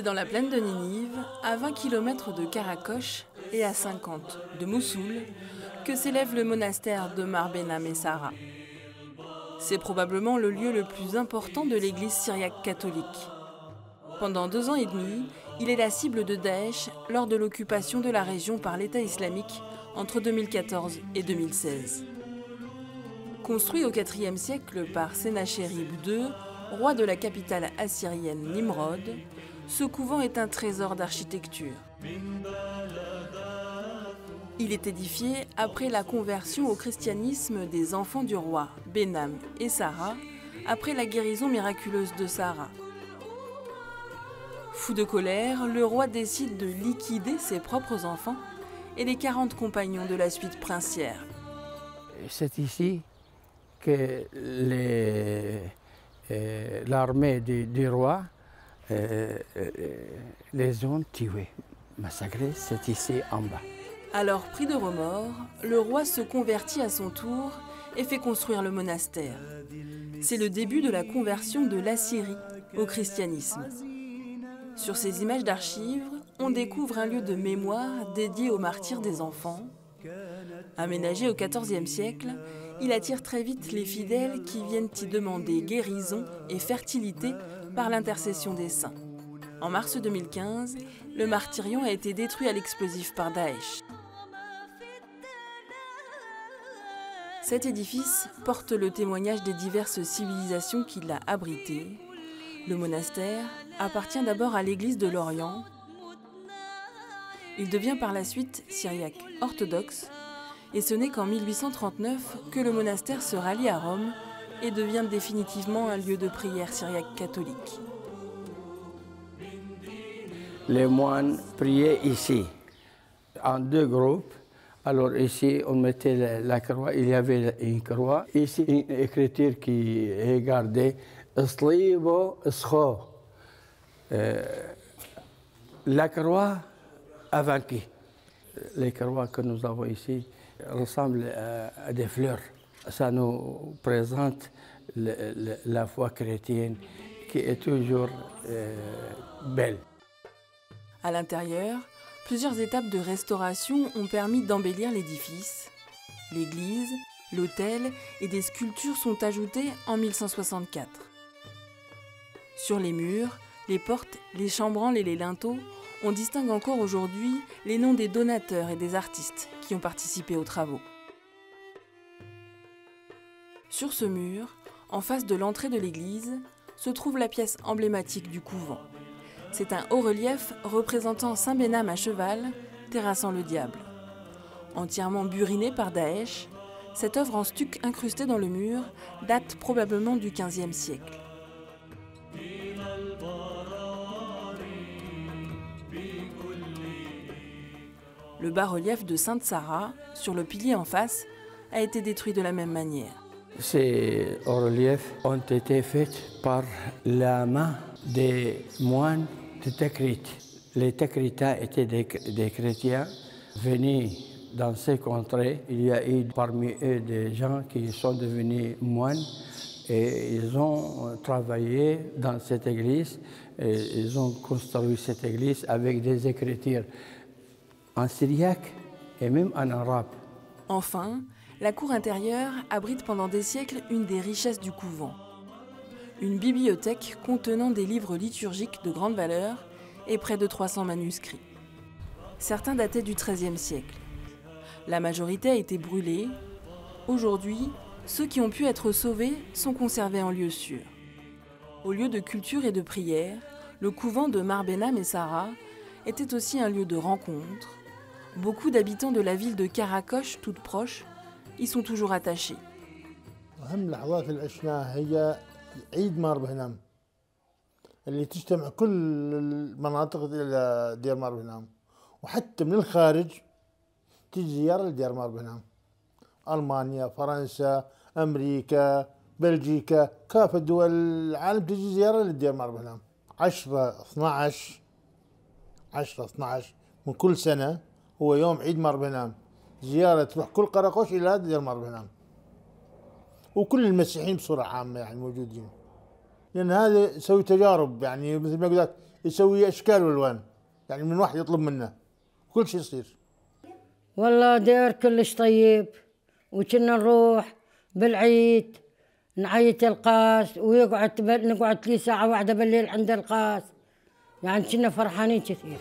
C'est dans la plaine de Ninive, à 20 km de Karakosh et à 50 de Mossoul, que s'élève le monastère de Mar Behnam et Sarah. C'est probablement le lieu le plus important de l'église syriaque catholique. Pendant 2 ans et demi, il est la cible de Daesh lors de l'occupation de la région par l'État islamique entre 2014 et 2016. Construit au IVe siècle par Sénachérib II, roi de la capitale assyrienne Nimrod, ce couvent est un trésor d'architecture. Il est édifié après la conversion au christianisme des enfants du roi, Behnam et Sarah, après la guérison miraculeuse de Sarah. Fou de colère, le roi décide de liquider ses propres enfants et les 40 compagnons de la suite princière. C'est ici que l'armée du roi les ont tués, massacrés, c'est ici en bas. Alors, pris de remords, le roi se convertit à son tour et fait construire le monastère. C'est le début de la conversion de l'Assyrie au christianisme. Sur ces images d'archives, on découvre un lieu de mémoire dédié aux martyrs des enfants. Aménagé au XIVe siècle, il attire très vite les fidèles qui viennent y demander guérison et fertilité par l'intercession des saints. En mars 2015, le martyrion a été détruit à l'explosif par Daesh. Cet édifice porte le témoignage des diverses civilisations qui l'a abrité. Le monastère appartient d'abord à l'Église de l'Orient. Il devient par la suite syriaque orthodoxe, et ce n'est qu'en 1839 que le monastère se rallie à Rome et devient définitivement un lieu de prière syriaque catholique. Les moines priaient ici, en 2 groupes. Alors ici, on mettait la croix, il y avait une croix. Ici, une écriture qui est gardée, Slibo Scho. La croix a vaincu. Les croix que nous avons ici ressemblent à des fleurs. Ça nous présente la foi chrétienne qui est toujours belle. À l'intérieur, plusieurs étapes de restauration ont permis d'embellir l'édifice. L'église, l'autel et des sculptures sont ajoutées en 1164. Sur les murs, les portes, les chambranles et les linteaux, on distingue encore aujourd'hui les noms des donateurs et des artistes qui ont participé aux travaux. Sur ce mur, en face de l'entrée de l'église, se trouve la pièce emblématique du couvent. C'est un haut-relief représentant Saint Behnam à cheval, terrassant le diable. Entièrement buriné par Daesh, cette œuvre en stuc incrustée dans le mur date probablement du XVe siècle. Le bas-relief de Sainte Sarah, sur le pilier en face, a été détruit de la même manière. Ces hauts-reliefs ont été faits par la main des moines de Tikrit. Les Tikritiens étaient des chrétiens venus dans ces contrées. Il y a eu parmi eux des gens qui sont devenus moines et ils ont travaillé dans cette église. Et ils ont construit cette église avec des écritures en syriaque et même en arabe. Enfin, la cour intérieure abrite pendant des siècles une des richesses du couvent. Une bibliothèque contenant des livres liturgiques de grande valeur et près de 300 manuscrits. Certains dataient du XIIIe siècle. La majorité a été brûlée. Aujourd'hui, ceux qui ont pu être sauvés sont conservés en lieu sûr. Au lieu de culture et de prière, le couvent de Mar Behnam et Sarah était aussi un lieu de rencontre. Beaucoup d'habitants de la ville de Karakosh, toute proche, y sont toujours attachés. عيد مار بهنام اللي تجتمع كل المناطق ديار مار بهنام وحتى من الخارج تيجي زيارة لديار مار بهنام ألمانيا فرنسا أمريكا بلجيكا كافة دول العالم تيجي زيارة لديار مار بهنام 10-12 من كل سنة هو يوم عيد مار بهنام زيارة تروح كل قراقوش إلى ديار مار بهنام وكل المسيحيين بصورة عامة يعني موجودين. لأن هذا يسوي تجارب، يعني مثل ما قلت يسوي أشكال وألوان، يعني من واحد يطلب منه كل شيء يصير. والله دير كلش طيب، وكنا نروح بالعيد نعيط القاس ويقعد نقعد لي ساعة واحدة بالليل عند القاس، يعني كنا فرحانين كثير.